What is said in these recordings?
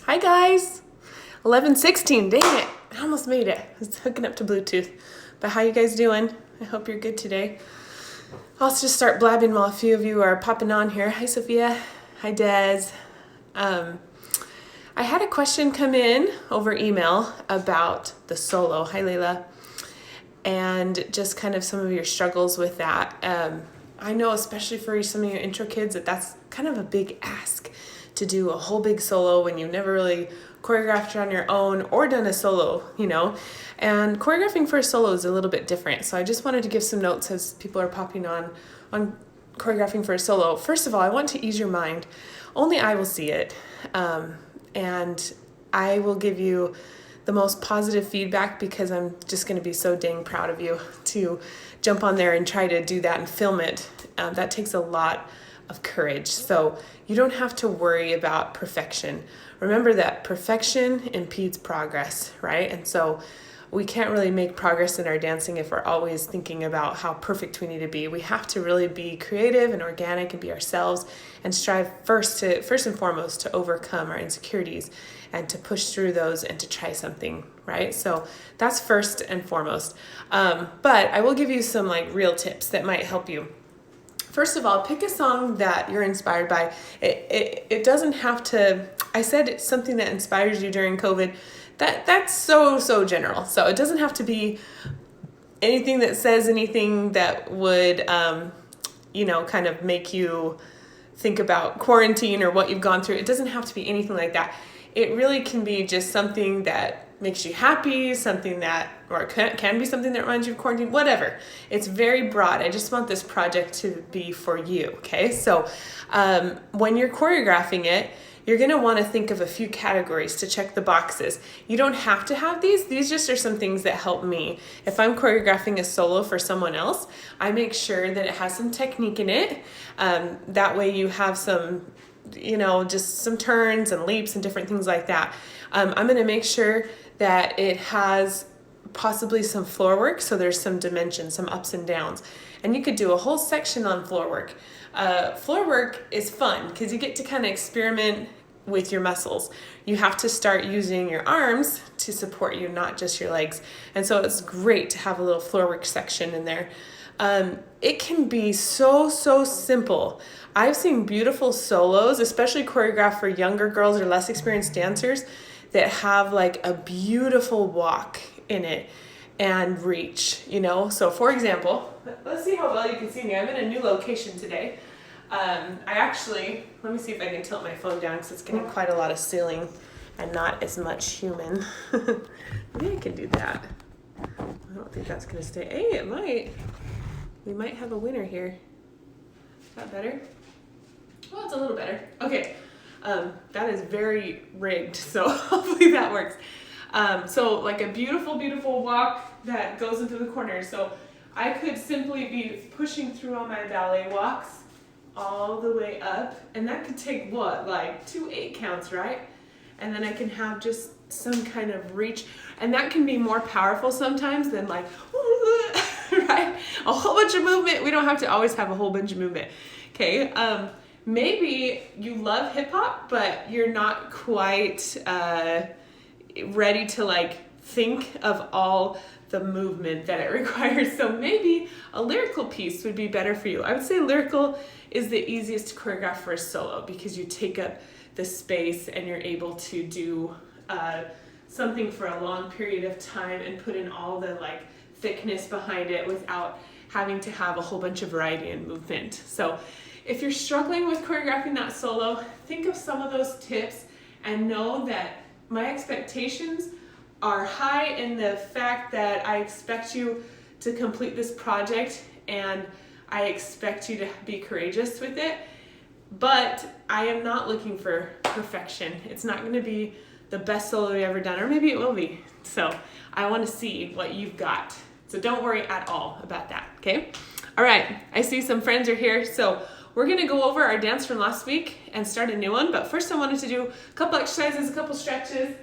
Hi guys, 11:16. Dang it, I almost made it. I was hooking up to Bluetooth. But how you guys doing? I hope you're good today. I'll just start blabbing while a few of you are popping on here. Hi Sophia. Hi Des. I had a question come in over email about the solo. Hi Layla. And just kind of some of your struggles with that. I know especially for some of your intro kids that's kind of a big ask to do a whole big solo when you've never really choreographed on your own or done a solo, and choreographing for a solo is a little bit different. So I just wanted to give some notes as people are popping on choreographing for a solo. First of all, I want to ease your mind. Only I will see it, and I will give you the most positive feedback because I'm just going to be so dang proud of you to jump on there and try to do that and film it. That takes a lot of courage. So you don't have to worry about perfection. Remember that perfection impedes progress, right? And so we can't really make progress in our dancing if we're always thinking about how perfect we need to be. We have to really be creative and organic and be ourselves and strive first and foremost to overcome our insecurities and to push through those and to try something, right? So that's first and foremost. But I will give you some real tips that might help you. First of all, pick a song that you're inspired by. It doesn't have to, I said it's something that inspires you during COVID. That's so general. So it doesn't have to be anything that says anything that would, kind of make you think about quarantine or what you've gone through. It doesn't have to be anything like that. It really can be just something that makes you happy, something that, or can be something that reminds you of quarantine, whatever. It's very broad. I just want this project to be for you, okay? So when you're choreographing it, you're gonna wanna think of a few categories to check the boxes. You don't have to have these. These just are some things that help me. If I'm choreographing a solo for someone else, I make sure that it has some technique in it. That way you have some, just some turns and leaps and different things like that. I'm gonna make sure that it has possibly some floor work, so there's some dimension, some ups and downs. And you could do a whole section on floor work. Floor work is fun because you get to kind of experiment with your muscles. You have to start using your arms to support you, not just your legs. And so it's great to have a little floor work section in there. It can be so simple. I've seen beautiful solos, especially choreographed for younger girls or less experienced dancers, that have a beautiful walk in it and reach, So for example, let's see how well you can see me. I'm in a new location today. Let me see if I can tilt my phone down because it's getting quite a lot of ceiling and not as much human. Maybe I can do that. I don't think that's gonna stay. Hey, it might. We might have a winner here. Is that better? Well, it's a little better. Okay. That is very rigged, so hopefully that works. So a beautiful walk that goes into the corner. So I could simply be pushing through on my ballet walks all the way up, and that could take 2 8 counts, right? And then I can have just some kind of reach, and that can be more powerful sometimes than right? A whole bunch of movement. We don't have to always have a whole bunch of movement. Okay. Maybe you love hip hop, but you're not quite ready to think of all the movement that it requires. So maybe a lyrical piece would be better for you. I would say lyrical is the easiest to choreograph for a solo because you take up the space and you're able to do something for a long period of time and put in all the thickness behind it without having to have a whole bunch of variety and movement. So if you're struggling with choreographing that solo, think of some of those tips and know that my expectations are high in the fact that I expect you to complete this project and I expect you to be courageous with it, but I am not looking for perfection. It's not going to be the best solo you've ever done, or maybe it will be. So I want to see what you've got. So don't worry at all about that, okay? All right, I see some friends are here. So we're gonna go over our dance from last week and start a new one, but first I wanted to do a couple exercises, a couple stretches.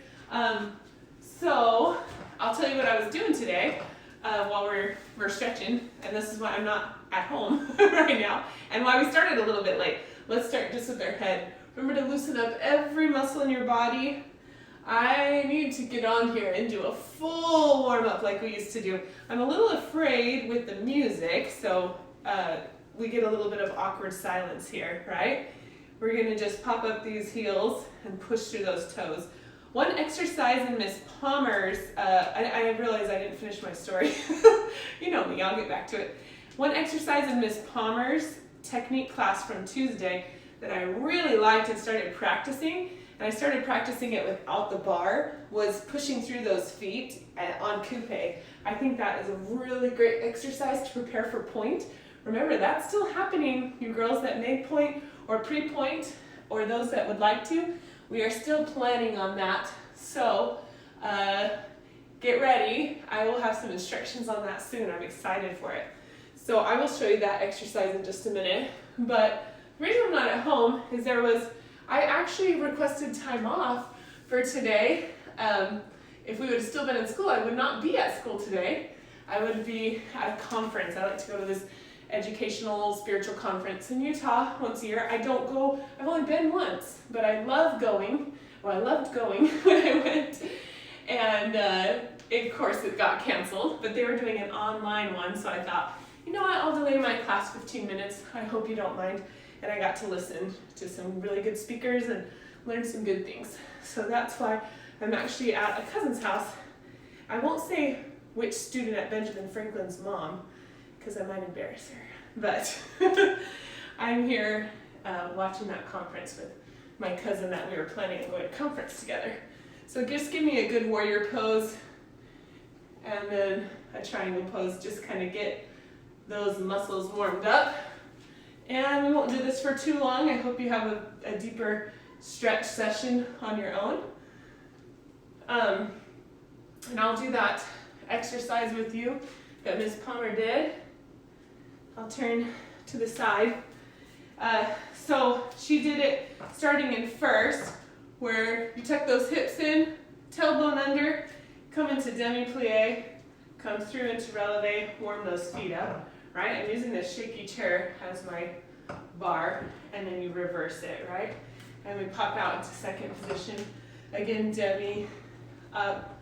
So I'll tell you what I was doing today while we're stretching, and this is why I'm not at home right now, and why we started a little bit late. Let's start just with our head. Remember to loosen up every muscle in your body I need to get on here and do a full warm-up like we used to do. I'm a little afraid with the music, so we get a little bit of awkward silence here, right? We're gonna just pop up these heels and push through those toes. One exercise in Miss Palmer's, I realized I didn't finish my story. You know me, I'll get back to it. One exercise in Miss Palmer's technique class from Tuesday that I really liked and started practicing, and I started practicing it without the bar, was pushing through those feet on coupe. I think that is a really great exercise to prepare for point. Remember, that's still happening, you girls that made point or pre-point, or those that would like to. We are still planning on that, so get ready. I will have some instructions on that soon. I'm excited for it. So I will show you that exercise in just a minute, but the reason I'm not at home is I actually requested time off for today. If we would have still been in school, I would not be at school today. I would be at a conference. I like to go to this educational spiritual conference in Utah once a year. I don't go, I've only been once, but I love going. Well, I loved going when I went. And of course it got canceled, but they were doing an online one, so I thought, you know what, I'll delay my class 15 minutes. I hope you don't mind. And I got to listen to some really good speakers and learn some good things. So that's why I'm actually at a cousin's house. I won't say which student at Benjamin Franklin's mom, because I might embarrass her. But I'm here watching that conference with my cousin that we were planning on going to conference together. So just give me a good warrior pose and then a triangle pose. Just kind of get those muscles warmed up. And we won't do this for too long. I hope you have a deeper stretch session on your own. And I'll do that exercise with you that Ms. Palmer did. I'll turn to the side. So she did it starting in first, where you tuck those hips in, tailbone under, come into demi-plie, come through into releve, warm those feet up, right? I'm using this shaky chair as my bar, and then you reverse it, right? And we pop out into second position. Again, demi, up,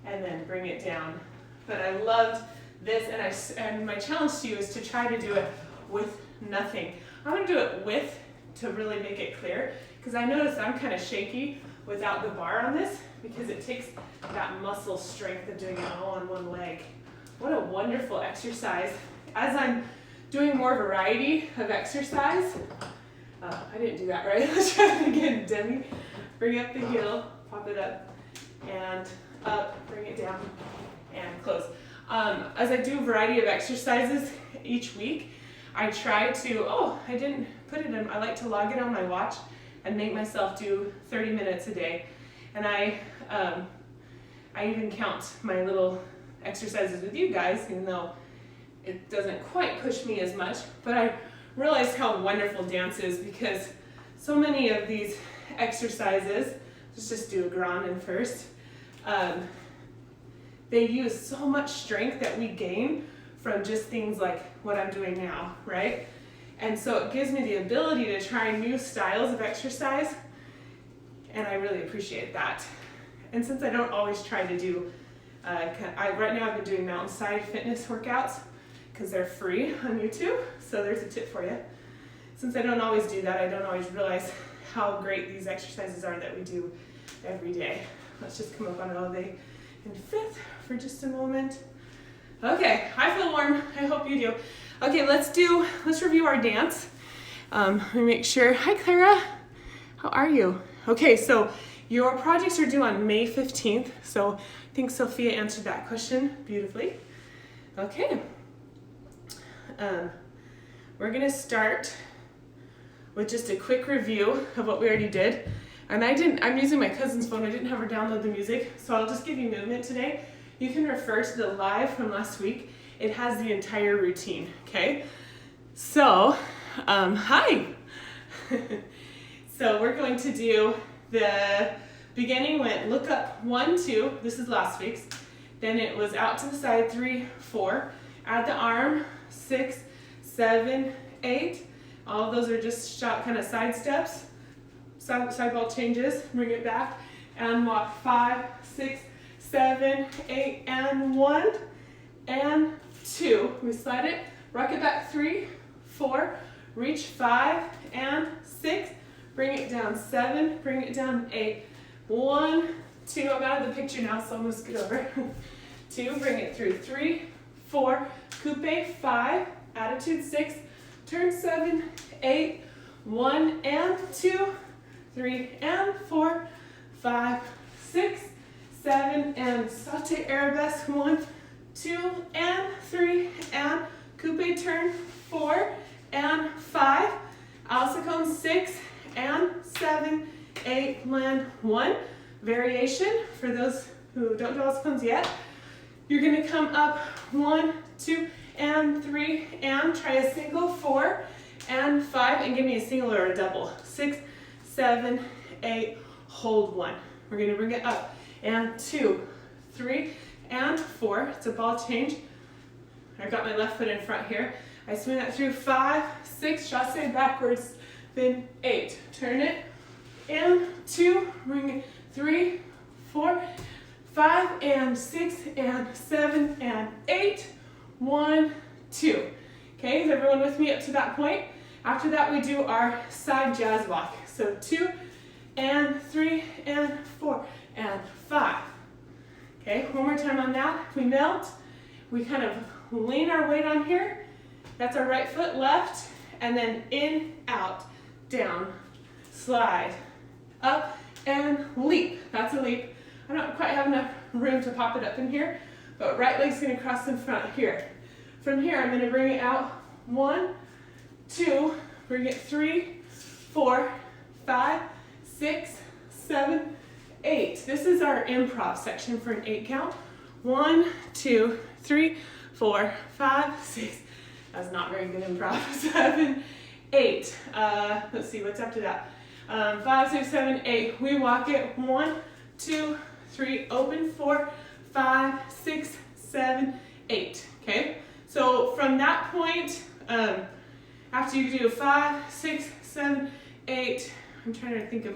and then bring it down. But I loved this, and my challenge to you is to try to do it with nothing. I'm going to do it with, to really make it clear, because I notice I'm kind of shaky without the bar on this, because it takes that muscle strength of doing it all on one leg. What a wonderful exercise. As I'm doing more variety of exercise, I didn't do that right. Let's try it again. Demi, bring up the heel, pop it up, and up, bring it down, and close. As I do a variety of exercises each week, I try to, I didn't put it in, I like to log it on my watch and make myself do 30 minutes a day. And I even count my little exercises with you guys, even though it doesn't quite push me as much. But I realized how wonderful dance is, because so many of these exercises, let's just do a Grandin first, they use so much strength that we gain from just things like what I'm doing now, right? And so it gives me the ability to try new styles of exercise, and I really appreciate that. And since I don't always try to do, right now I've been doing Mountainside fitness workouts because they're free on YouTube, so there's a tip for you. Since I don't always do that, I don't always realize how great these exercises are that we do every day. Let's just come up on releve in fifth for just a moment. Okay, I feel warm. I hope you do. Okay, let's review our dance. Let me make sure. Hi, Clara. How are you? Okay, so your projects are due on May 15th. So I think Sophia answered that question beautifully. Okay. We're gonna start with just a quick review of what we already did. And I'm using my cousin's phone. I didn't have her download the music, so I'll just give you movement today. You can refer to the live from last week. It has the entire routine, okay? So, hi. So we're going to do the beginning went look up 1, 2, this is last week's. Then it was out to the side, 3, 4. Add the arm, 6, 7, 8. All of those are just shot kind of side steps, side ball changes, bring it back, and walk, 5, 6, 7, 8, and 1, and 2. We slide it, rock it back, 3, 4, reach, 5, and 6, bring it down, 7, bring it down, 8, 1, 2, I'm out of the picture now, so I'm going to scoot over. 2, bring it through, 3, 4, coupe, 5, attitude, 6, turn, 7, 8, 1, and 2, 3, and 4, 5, 6, 7, and saute arabesque, 1, 2, and 3, and coupe turn, 4, and 5, alsacon, 6, and 7, 8, land, 1. Variation, for those who don't do alsacons yet, you're going to come up 1, 2, and 3, and try a single, 4, and 5, and give me a single or a double, 6, 7, 8, hold 1. We're going to bring it up, and 2, 3, and 4. It's a ball change. I've got my left foot in front here. I swing that through, 5, 6, chasse backwards, then 8. Turn it, and 2, bring it, 3, 4, 5, and 6, and 7, and 8, 1, 2. Okay, is everyone with me up to that point? After that, we do our side jazz walk. So 2, and 3, and 4, and 5. Okay, one more time on that. We melt, we kind of lean our weight on here. That's our right foot, left, and then in, out, down, slide, up, and leap. That's a leap. I don't quite have enough room to pop it up in here, but right leg's gonna cross in front here. From here, I'm gonna bring it out, 1, 2, bring it 3, 4, 5, 6, 7, 8. This is our improv section for an 8 count. 1, 2, 3, 4, 5, 6. That's not very good improv. 7, 8. Let's see, what's after that? 5, 6, 7, 8. We walk it. 1, 2, 3, open, 4, 5, 6, 7, 8. Okay? So from that point, after you do 5, 6, 7, 8, I'm trying to think of,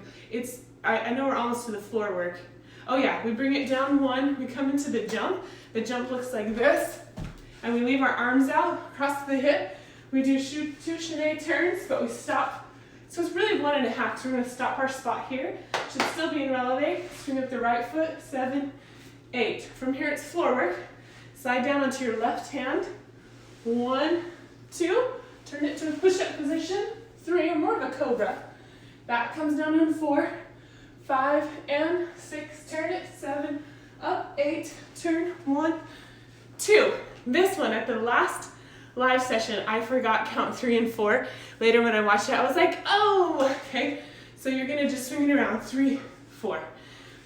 I know we're almost to the floor work. Oh yeah, we bring it down 1, we come into the jump. The jump looks like this, and we leave our arms out, across the hip. We do 2 chaîné turns, but we stop. So it's really 1.5, so we're gonna stop our spot here. Should still be in releve. Swing up the right foot, 7, 8. From here it's floor work. Slide down onto your left hand. 1, 2, turn it to a push-up position. 3, or more of a cobra. Back comes down in 4, 5, and 6. Turn it, 7, up, 8, turn, 1, 2. This one at the last live session, I forgot count 3 and 4. Later when I watched it, I was like, oh, okay. So you're gonna just swing it around, 3, 4.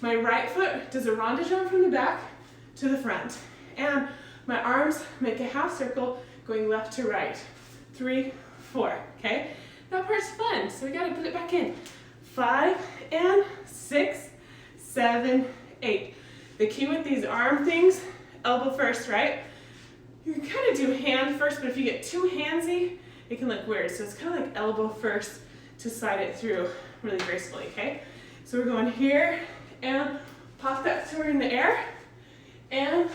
My right foot does a rondejump from the back to the front. And my arms make a half circle going left to right. 3, 4, okay? That part's fun, so we gotta put it back in. 5, and 6, 7, 8. The key with these arm things, elbow first, right? You can kind of do hand first, but if you get too handsy, it can look weird. So it's kind of like elbow first to slide it through really gracefully, okay? So we're going here, and pop that sword in the air, and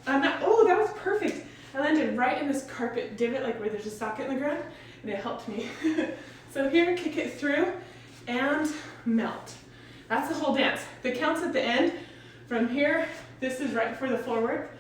oh, that was perfect. I landed right in this carpet divot, like where there's a socket in the ground, and it helped me. So here, kick it through, and melt. That's the whole dance. The counts at the end, from here, this is right before the floor work.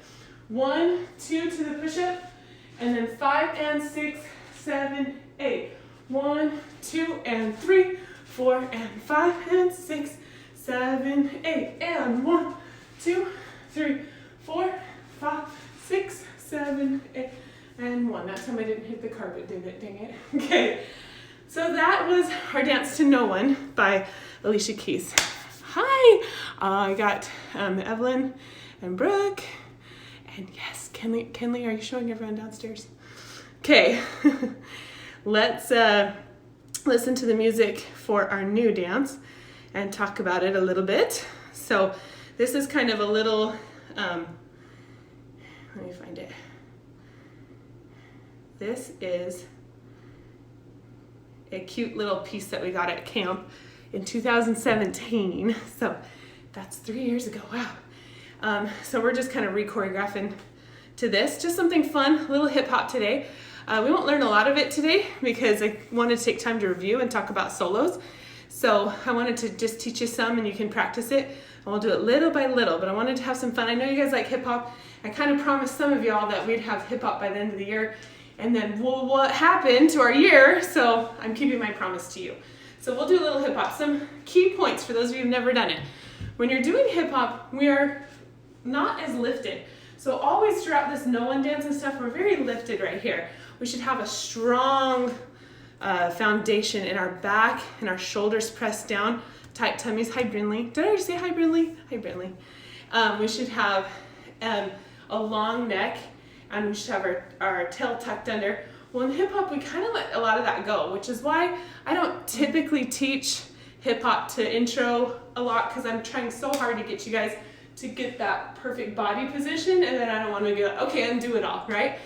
1, 2 to the push-up, and then 5 and 6, 7, 8. 1, 2, and 3, 4, and 5, and 6, 7, 8. And 1, 2, 3, 4, 5, 6, 7, 8, and 1. That time I didn't hit the carpet, did it? Dang it. Okay. So that was our Dance to No One by Alicia Keys. Hi! I got Evelyn and Brooke. And yes, Kenley, are you showing everyone downstairs? Okay, let's listen to the music for our new dance and talk about it a little bit. So this is kind of a little, let me find it. This is a cute little piece that we got at camp. in 2017. So that's 3 years ago, wow. So we're just kind of re-choreographing to this, just something fun, a little hip hop today. We won't learn a lot of it today because I wanted to take time to review and talk about solos. So I wanted to just teach you some and you can practice it. And we'll do it little by little, but I wanted to have some fun. I know you guys like hip hop. I kind of promised some of y'all that we'd have hip hop by the end of the year. And then, well, what happened to our year? So I'm keeping my promise to you. So we'll do a little hip hop. Some key points for those of you who've never done it. When you're doing hip hop, we are not as lifted. So always throughout this no one dance and stuff, we're very lifted right here. We should have a strong foundation in our back and our shoulders pressed down, tight tummies. Hi, Brinley. Did I already say hi, Brinley? Hi, Brinley. We should have a long neck, and we should have our tail tucked under. Well, in hip hop, we kind of let a lot of that go, which is why I don't typically teach hip hop to intro a lot, because I'm trying so hard to get you guys to get that perfect body position, and then I don't want to be like, okay, undo it all, right?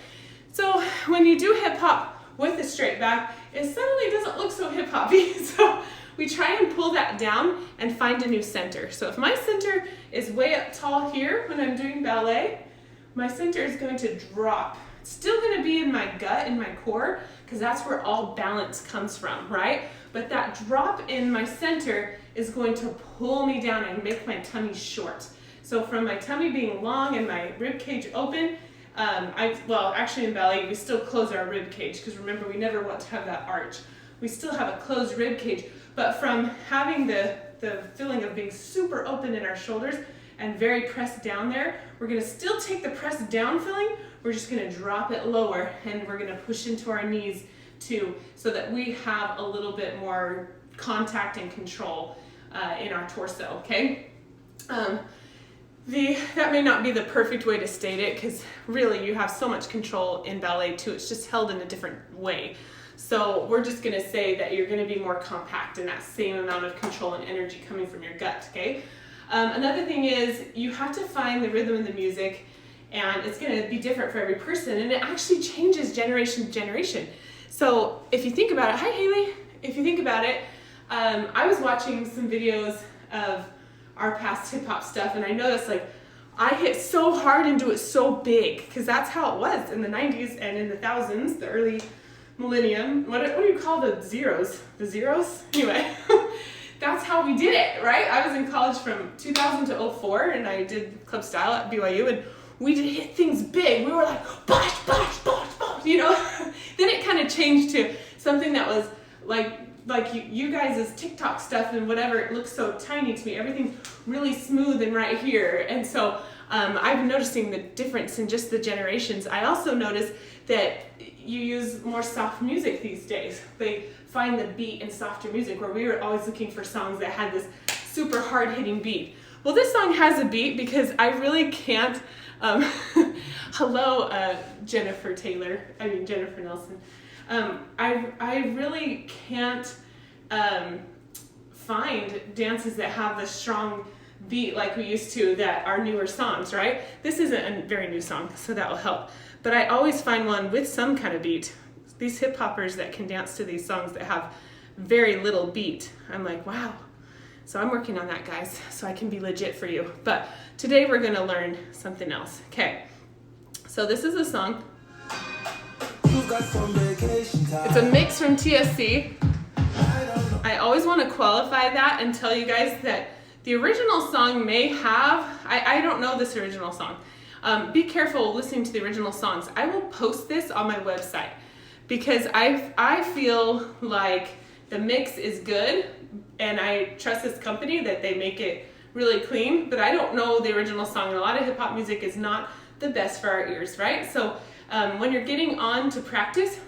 So when you do hip hop with a straight back, it suddenly doesn't look so hip hoppy. So we try and pull that down and find a new center. So if my center is way up tall here when I'm doing ballet, my center is going to drop. It's still going to be in my gut, in my core, because that's where all balance comes from, right? But that drop in my center is going to pull me down and make my tummy short. So from my tummy being long and my rib cage open, actually in ballet, we still close our rib cage, because remember, we never want to have that arch. We still have a closed rib cage, but from having the feeling of being super open in our shoulders and very pressed down there, we're gonna still take the pressed down feeling, we're just gonna drop it lower, and we're gonna push into our knees too, so that we have a little bit more contact and control in our torso, okay? That may not be the perfect way to state it, because really you have so much control in ballet too. It's just held in a different way. So we're just going to say that you're going to be more compact in that same amount of control and energy coming from your gut, okay? Another thing is you have to find the rhythm in the music, and it's going to be different for every person, and it actually changes generation to generation. So if you think about it, hi Haley, if you think about it, I was watching some videos of our past hip hop stuff, and I noticed like I hit so hard and do it so big, because that's how it was in the 90s and in the thousands, the early millennium. What do you call the zeros? The zeros? Anyway, that's how we did it, right? I was in college from 2000 to 04, and I did club style at BYU, and we did hit things big. We were like, bosh, bosh, bosh, bosh, you know? Then it kind of changed to something that was like you guys' TikTok stuff and whatever. It looks so tiny to me. Everything's really smooth and right here. And so I've been noticing the difference in just the generations. I also notice that you use more soft music these days. They find the beat in softer music, where we were always looking for songs that had this super hard-hitting beat. Well, this song has a beat because I really can't. Hello, Jennifer Nelson. I really can't find dances that have the strong beat like we used to that are newer songs, right? This isn't a very new song, so that will help. But I always find one with some kind of beat. These hip hoppers that can dance to these songs that have very little beat, I'm like, wow. So I'm working on that, guys, so I can be legit for you. But today we're gonna learn something else. Okay, so this is a song. It's a mix from TSC. I always want to qualify that and tell you guys that the original song may have, I don't know this original song. Be careful listening to the original songs. I will post this on my website because I feel like the mix is good, and I trust this company that they make it really clean, but I don't know the original song, and a lot of hip hop music is not the best for our ears, right? So when you're getting on to practice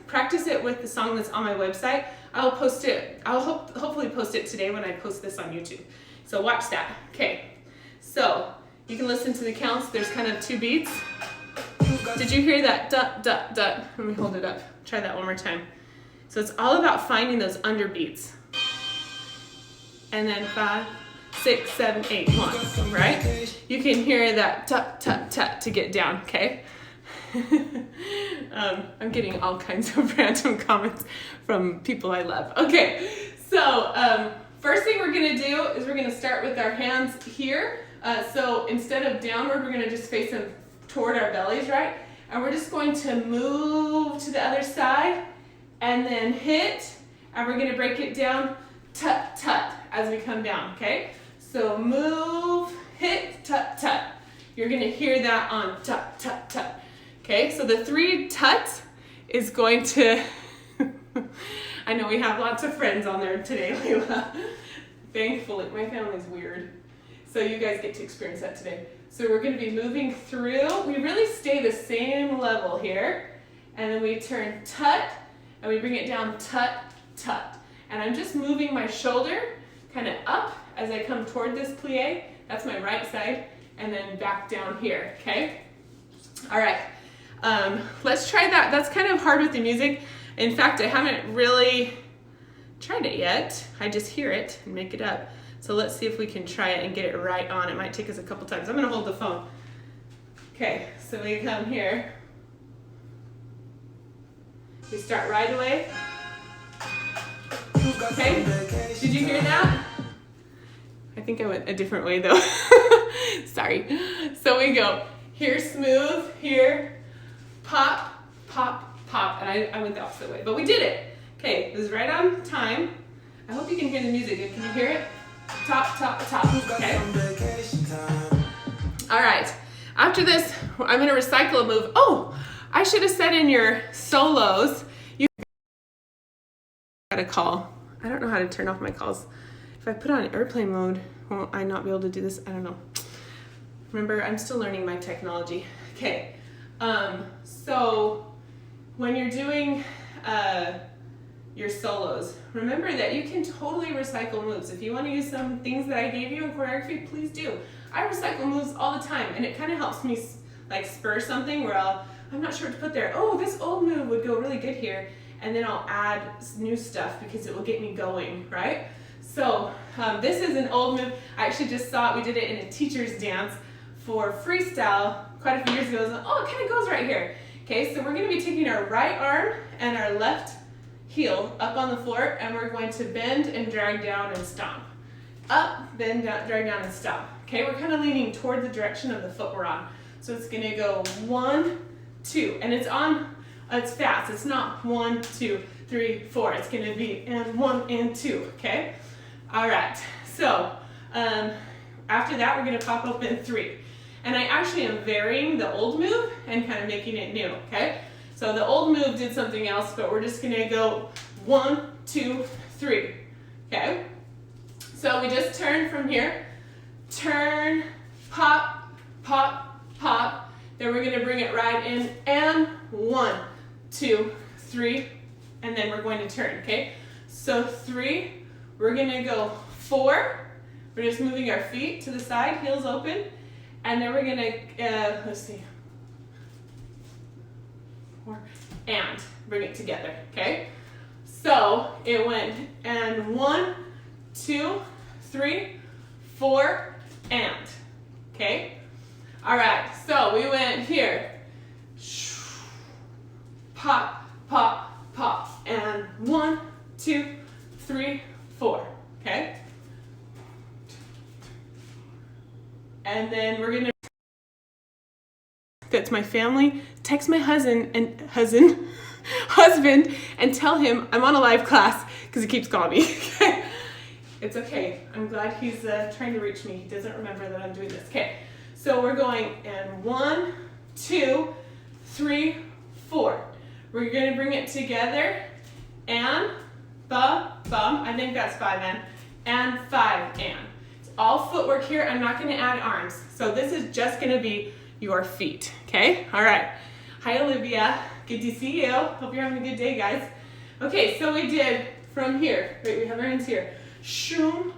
it with the song that's on my website. I'll post it, hopefully post it today when I post this on YouTube. So watch that. Okay, so you can listen to the counts. There's kind of 2 beats. Did you hear that? Dut, dut, dut. Let me hold it up. Try that one more time. So it's all about finding those underbeats. And then 5, 6, 7, 8, 1, right? You can hear that tut, tut, tut to get down, okay? I'm getting all kinds of random comments from people I love. Okay, so first thing we're gonna do is we're gonna start with our hands here. So instead of downward, we're gonna just face them toward our bellies, right? And we're just going to move to the other side and then hit, and we're gonna break it down, tut, tut, as we come down, okay? So move, hit, tut, tut. You're gonna hear that on tut, tut, tut. Okay, so the 3 tuts is going to, I know we have lots of friends on there today, Layla. Thankfully, my family's weird. So you guys get to experience that today. So we're gonna be moving through. We really stay the same level here. And then we turn tut, and we bring it down tut, tut. And I'm just moving my shoulder kind of up as I come toward this plie. That's my right side. And then back down here, okay? All right, let's try that. That's kind of hard with the music. In fact, I haven't really tried it yet. I just hear it and make it up. So let's see if we can try it and get it right on. It might take us a couple times. I'm gonna hold the phone. Okay, so we come here. We start right away. Okay, did you hear that? I think I went a different way though. Sorry. So we go here, smooth, here, pop, pop, pop. And I went the opposite way, but we did it. Okay, it was right on time. I hope you can hear the music. Can you hear it? Top, top, top, okay? All right, after this, I'm gonna recycle a move. Oh, I should have said in your solos, you got a call. I don't know how to turn off my calls. If I put on airplane mode, will I not be able to do this? I don't know. Remember, I'm still learning my technology. Okay, so when you're doing your solos, remember that you can totally recycle moves. If you want to use some things that I gave you in choreography, please do. I recycle moves all the time, and it kind of helps me like spur something where I'm not sure what to put there. Oh, this old move would go really good here, and then I'll add new stuff because it will get me going, right? So this is an old move. I actually just saw it. We did it in a teacher's dance for freestyle quite a few years ago. I was like, oh, it kind of goes right here. Okay, so we're going to be taking our right arm and our left heel up on the floor, and we're going to bend and drag down and stomp. Up, bend, down, drag down, and stomp. Okay, we're kind of leaning toward the direction of the foot we're on. So it's going to go 1, 2, and it's fast. It's not 1, 2, 3, 4. It's going to be and 1 and 2. Okay. All right. So after that, we're going to pop open 3, and I actually am varying the old move and kind of making it new. Okay. So the old move did something else, but we're just gonna go 1, 2, 3, okay? So we just turn from here, turn, pop, pop, pop, then we're gonna bring it right in, and 1, 2, 3, and then we're going to turn, okay? So 3, we're gonna go 4, we're just moving our feet to the side, heels open, and then we're gonna, let's see, and bring it together, okay? So it went and 1, 2, 3, 4, and, okay? All right, so we went here, pop, pop, pop, and 1, 2, 3, 4, okay? And then we're gonna to my family, text my husband and tell him I'm on a live class because he keeps calling me. It's okay. I'm glad he's trying to reach me. He doesn't remember that I'm doing this. Okay, so we're going and 1, 2, 3, 4. We're going to bring it together and bum. I think that's 5 and 5 and. It's all footwork here. I'm not going to add arms. So this is just going to be your feet, okay? All right. Hi, Olivia. Good to see you. Hope you're having a good day, guys. Okay, so we did from here. Wait, we have our hands here. Shoom,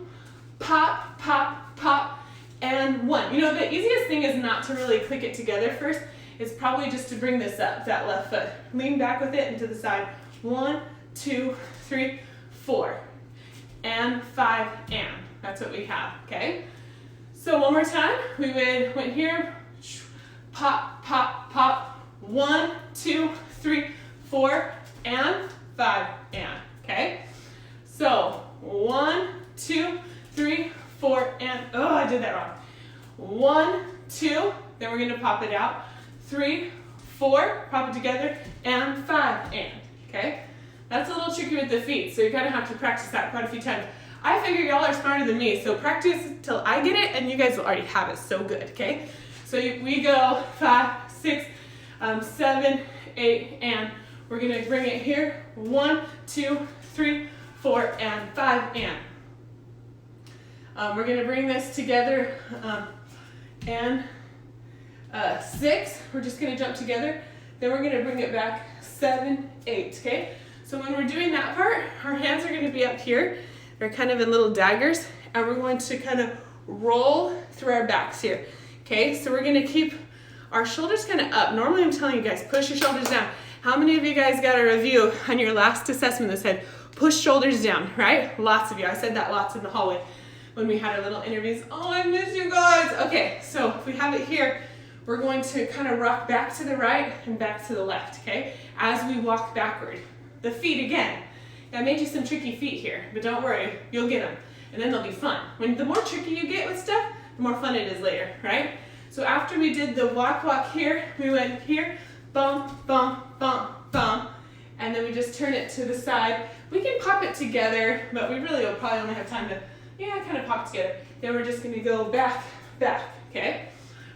pop, pop, pop, and 1. You know, the easiest thing is not to really click it together first. It's probably just to bring this up, that left foot. Lean back with it and to the side. 1, 2, 3, 4. And 5, and. That's what we have, okay? So one more time. We went here. Pop, pop, pop, 1, 2, 3, 4, and 5, and, okay? So 1, 2, 3, 4, and, oh, I did that wrong. 1, 2, then we're gonna pop it out. 3, 4, pop it together, and 5, and, okay? That's a little tricky with the feet, so you're gonna have to practice that quite a few times. I figure y'all are smarter than me, so practice till I get it, and you guys will already have it so good, okay? So we go 5, 6, 7, 8, and we're gonna bring it here. 1, 2, 3, 4, and 5, and. We're gonna bring this together, and 6, we're just gonna jump together. Then we're gonna bring it back, 7, 8, okay? So when we're doing that part, our hands are gonna be up here. They're kind of in little daggers, and we're going to kind of roll through our backs here, okay? So we're gonna keep our shoulders kind of up. Normally I'm telling you guys, push your shoulders down. How many of you guys got a review on your last assessment that said, push shoulders down, right? Lots of you, I said that lots in the hallway when we had our little interviews. Oh, I miss you guys. Okay, so if we have it here, we're going to kind of rock back to the right and back to the left, okay? As we walk backward. The feet again. I made you some tricky feet here, but don't worry, you'll get them. And then they'll be fun. The more tricky you get with stuff, the more fun it is later, right? So after we did the walk here, we went here, bump, bump, bump, bump, and then we just turn it to the side. We can pop it together, but we really will probably only have time to, kind of pop it together. Then we're just gonna go back, back, okay?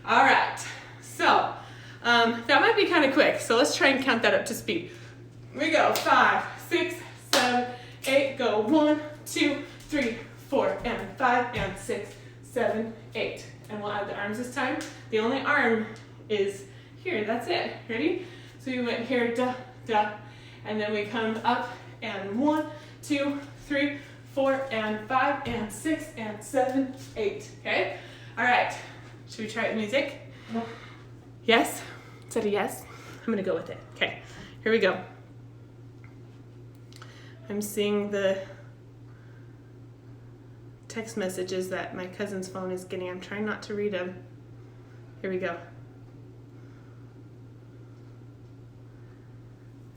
All right, so that might be kind of quick, so let's try and count that up to speed. We go 5, 6, 7, 8, go 1, 2, 3, 4, and 5, and 6, 7, 8. And we'll add the arms this time. The only arm is here, that's it. Ready? So we went here, da, da, and then we come up, and 1, 2, 3, 4, and 5, and 6, and 7, 8. Okay? All right. Should we try it with music? No. Yes? Is that a yes? I'm gonna go with it. Okay, here we go. I'm seeing the text messages that my cousin's phone is getting. I'm trying not to read them. Here we go.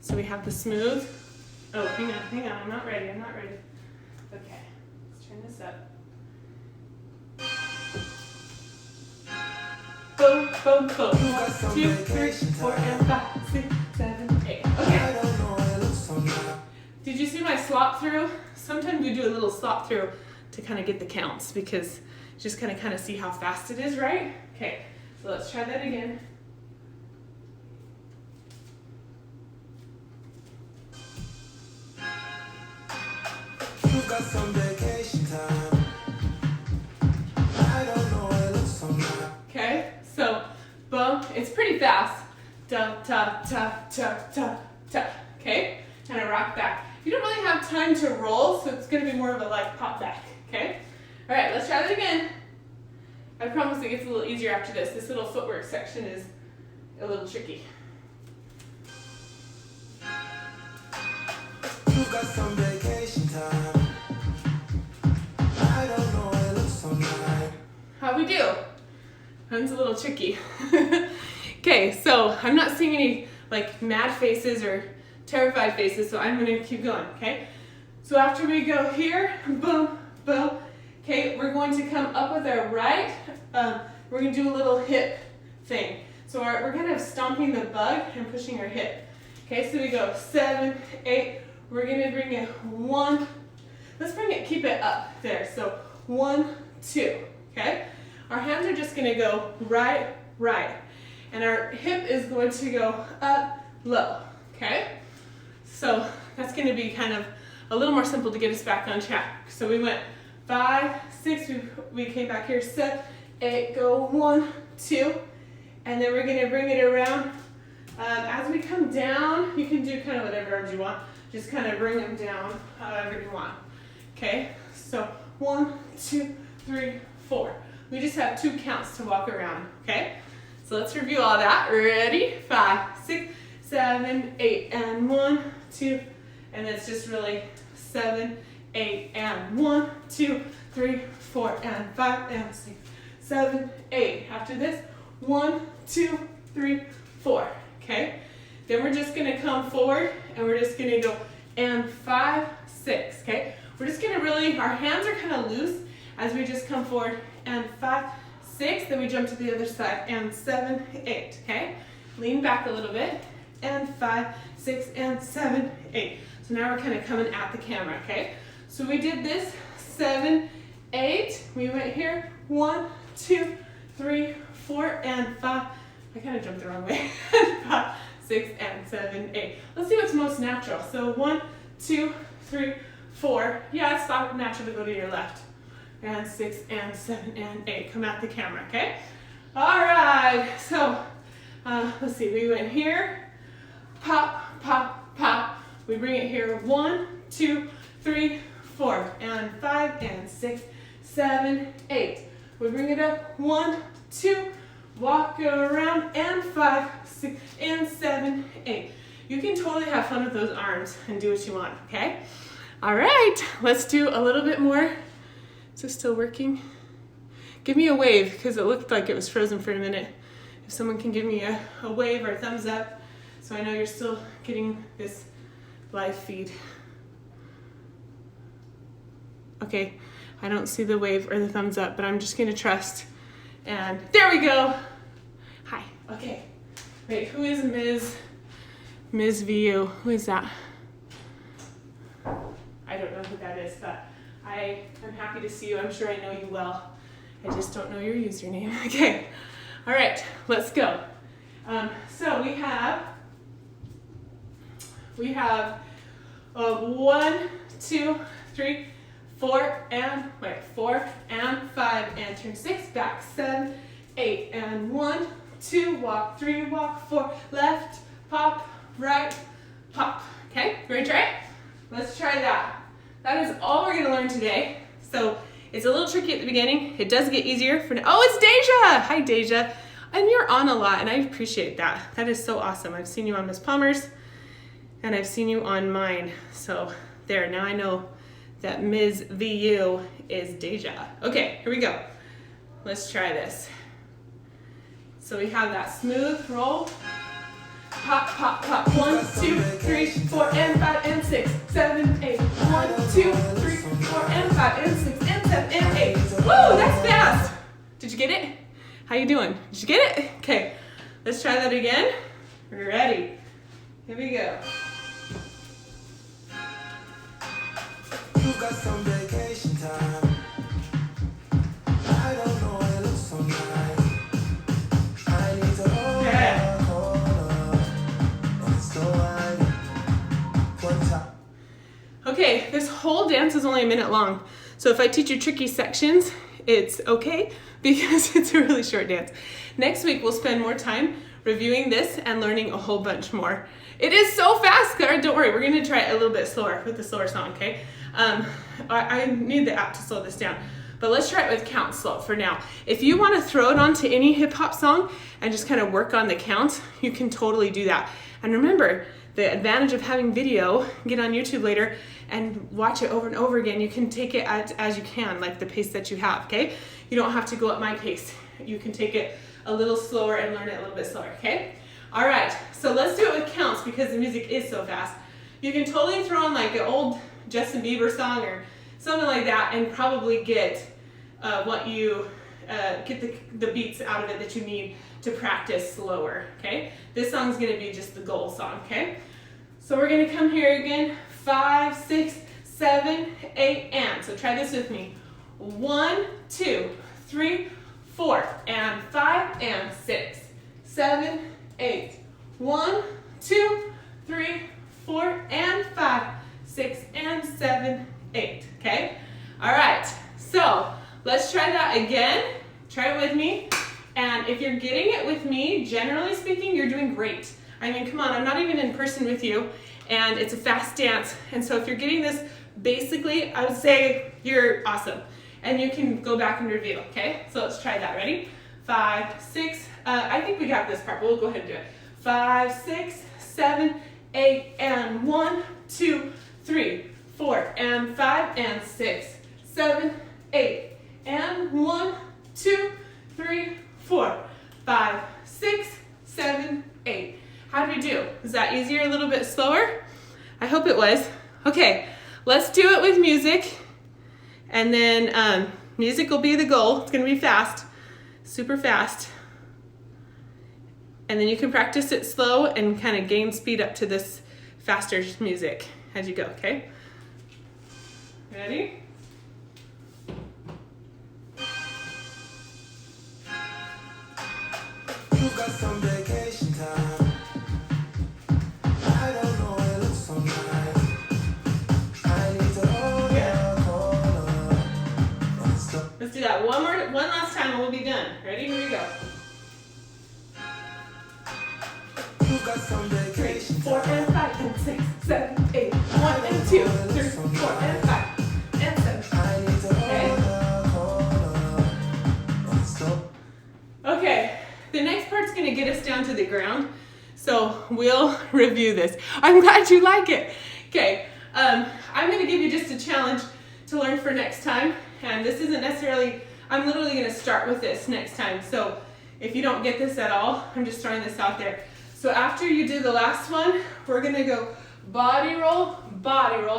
So we have the smooth. Oh, hang on, I'm not ready. Okay, let's turn this up. Boom, boom, boom. 1, 2, 3, 4, and 5, 6, 7, 8. Okay. Did you see my slop through? Sometimes we do a little slop through to kind of get the counts because just kind of see how fast it is, right? Okay, so let's try that again. You've got some vacation time. I don't know what it looks like. Okay, so boom, it's pretty fast. Da, ta, ta, ta, ta, ta. Okay, kind of rock back. You don't really have time to roll, so it's going to be more of a like pop back, okay? All right, let's try that again. I promise it gets a little easier after this. This little footwork section is a little tricky. You've got some vacation time. I don't know what it looks like. How we do? That's a little tricky. Okay, so I'm not seeing any like mad faces or terrified faces, so I'm gonna keep going, okay? So after we go here, boom, boom, okay, we're going to come up with our right, we're gonna do a little hip thing. So we're kind of stomping the bug and pushing our hip. Okay, so we go 7, 8, we're gonna bring it 1, let's keep it up there. So 1, 2, okay? Our hands are just gonna go right, right. And our hip is going to go up, low, okay? So that's going to be kind of a little more simple to get us back on track. So we went 5, 6, we came back here, 7, 8, go 1, 2, and then we're going to bring it around. As we come down, you can do kind of whatever arms you want. Just kind of bring them down however you want. Okay, so 1, 2, 3, 4. We just have 2 counts to walk around, okay? So let's review all that. Ready? 5, 6, 7, 8, and 1, 2, and it's just really 7, 8, and 1, 2, 3, 4, and 5, and 6, 7, 8. After this, 1, 2, 3, 4. Okay? Then we're just gonna come forward and we're just gonna go and 5, 6. Okay? We're just gonna really, our hands are kind of loose as we just come forward, and 5, 6, then we jump to the other side, and 7, 8, okay? Lean back a little bit, and 5, 6, and 7, 8. So now we're kind of coming at the camera, okay? So we did this, 7, 8, we went here, 1, 2, 3, 4, and 5. I kind of jumped the wrong way. 5, 6, and 7, 8. Let's see what's most natural. So 1, 2, 3, 4. Yeah, it's not natural to go to your left. And 6, and 7, and 8. Come at the camera, okay? All right, so let's see, we went here, pop, pop, pop. We bring it here, 1, 2, 3, 4, and 5, and 6, 7, 8. We bring it up, 1, 2, walk around, and 5, 6, and 7, 8. You can totally have fun with those arms and do what you want, okay? All right, let's do a little bit more. Is this still working? Give me a wave, because it looked like it was frozen for a minute. If someone can give me a wave or a thumbs up, so I know you're still getting this live feed. Okay, I don't see the wave or the thumbs up, but I'm just gonna trust. And there we go. Hi, okay. Wait, who is Ms. VU? Who is that? I don't know who that is, but I am happy to see you. I'm sure I know you well. I just don't know your username. Okay, all right, let's go. So we have 1, 2, 3, 4, and 5, and turn 6, back 7, 8, and 1, 2, walk 3, walk 4, left, pop, right, pop. Okay, ready to try it? Let's try that. That is all we're gonna learn today. So it's a little tricky at the beginning. It does get easier for now. Oh, it's Deja! Hi, Deja. And you're on a lot, and I appreciate that. That is so awesome. I've seen you on Miss Palmer's, and I've seen you on mine. So there, now I know that Ms. VU is Deja. Okay, here we go. Let's try this. So we have that smooth roll. Pop, pop, pop. 1, 2, 3, 4, and 5, and 6, 7, 8. 1, 2, 3, 4, and 5, and 6, and 7, and 8. Woo, that's fast. Did you get it? How you doing? Did you get it? Okay, let's try that again. Ready? Here we go. You've got some vacation time. I don't know why it looks so nice. I need to hold up. So one time. Okay, this whole dance is only a minute long. So if I teach you tricky sections, it's okay because it's a really short dance. Next week, we'll spend more time reviewing this and learning a whole bunch more. It is so fast, Clara. Don't worry, we're gonna try it a little bit slower with the slower song, okay? I need the app to slow this down, but let's try it with count slow for now. If you wanna throw it onto any hip hop song and just kind of work on the counts, you can totally do that. And remember, the advantage of having video, get on YouTube later and watch it over and over again. You can take it as you can, like the pace that you have, okay? You don't have to go at my pace. You can take it a little slower and learn it a little bit slower, okay? All right, so let's do it with counts because the music is so fast. You can totally throw on like an old Justin Bieber song or something like that and probably get get the beats out of it that you need to practice slower, okay? This song's gonna be just the goal song, okay? So we're gonna come here again, 5, 6, 7, 8, and. So try this with me. 1, 2, 3, 4, and 5, and 6, 7, 8. 1, 2, 3, 4, and 5, 6, and 7, 8, okay? All right, so let's try that again. Try it with me. And if you're getting it with me, generally speaking, you're doing great. I mean, come on, I'm not even in person with you, and it's a fast dance. And so if you're getting this basically, I would say you're awesome. And you can go back and review, okay? So let's try that, ready? 5, 6, I think we got this part, but we'll go ahead and do it. 5, 6, 7, 8, and 1, 2, 3, 4, and 5, and 6, 7, 8, and 1, 2, 3, 4, 5, 6, 7, 8. How did we do? Was that easier, a little bit slower? I hope it was. Okay, let's do it with music. And then music will be the goal. It's gonna be fast, super fast. And then you can practice it slow and kind of gain speed up to this faster music as you go, okay? Ready? You got some vacation time. I don't know, it looks so nice. I need to hold your corner. Let's do that one last time and we'll be done. Ready? Here we go. You got some 3, vacation 4, time. and 5, and 6, 7, 8. 1 and 2, 3, 4, and 5, and 7. I need to hold your corner. Okay, the next part's gonna get us down to the ground. So we'll review this. I'm glad you like it. Okay, I'm gonna give you just a challenge to learn for next time. And this isn't necessarily, I'm literally gonna start with this next time. So if you don't get this at all, I'm just throwing this out there. So after you do the last one, we're gonna go body roll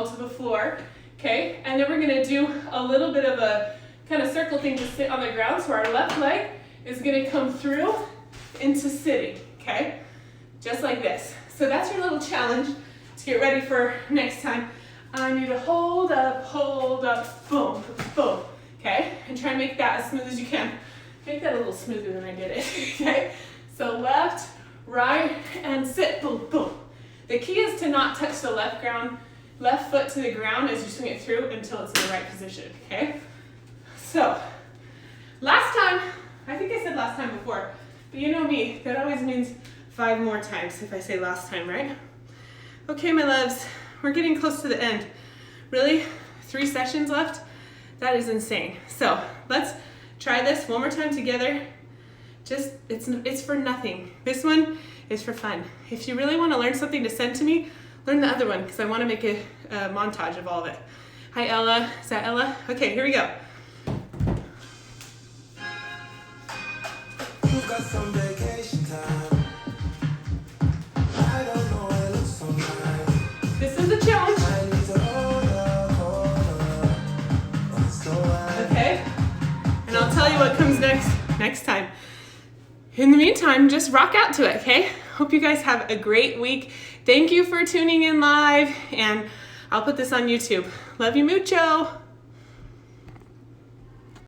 to the floor, okay? And then we're gonna do a little bit of a kind of circle thing to sit on the ground. So our left leg is gonna come through into sitting, okay? Just like this. So that's your little challenge to get ready for next time. I need to hold up, boom, boom, okay? And try and make that as smooth as you can. Make that a little smoother than I did it, okay? So left, right, and sit, boom, boom. The key is to not touch the left foot to the ground as you swing it through until it's in the right position, okay? So, last time, I think I said last time before, but you know me, that always means 5 more times if I say last time, right? Okay, my loves, we're getting close to the end. Really, 3 sessions left? That is insane. So, let's try this one more time together. Just, it's for nothing. This one is for fun. If you really want to learn something to send to me, learn the other one because I want to make a montage of all of it. Hi, Ella. Is that Ella? Okay, here we go. You got some vacation time. I don't know, it looks so nice. This is the challenge. I need to hold your corner. Okay? And I'll tell you what comes next time. In the meantime, just rock out to it, okay? Hope you guys have a great week. Thank you for tuning in live, and I'll put this on YouTube. Love you mucho.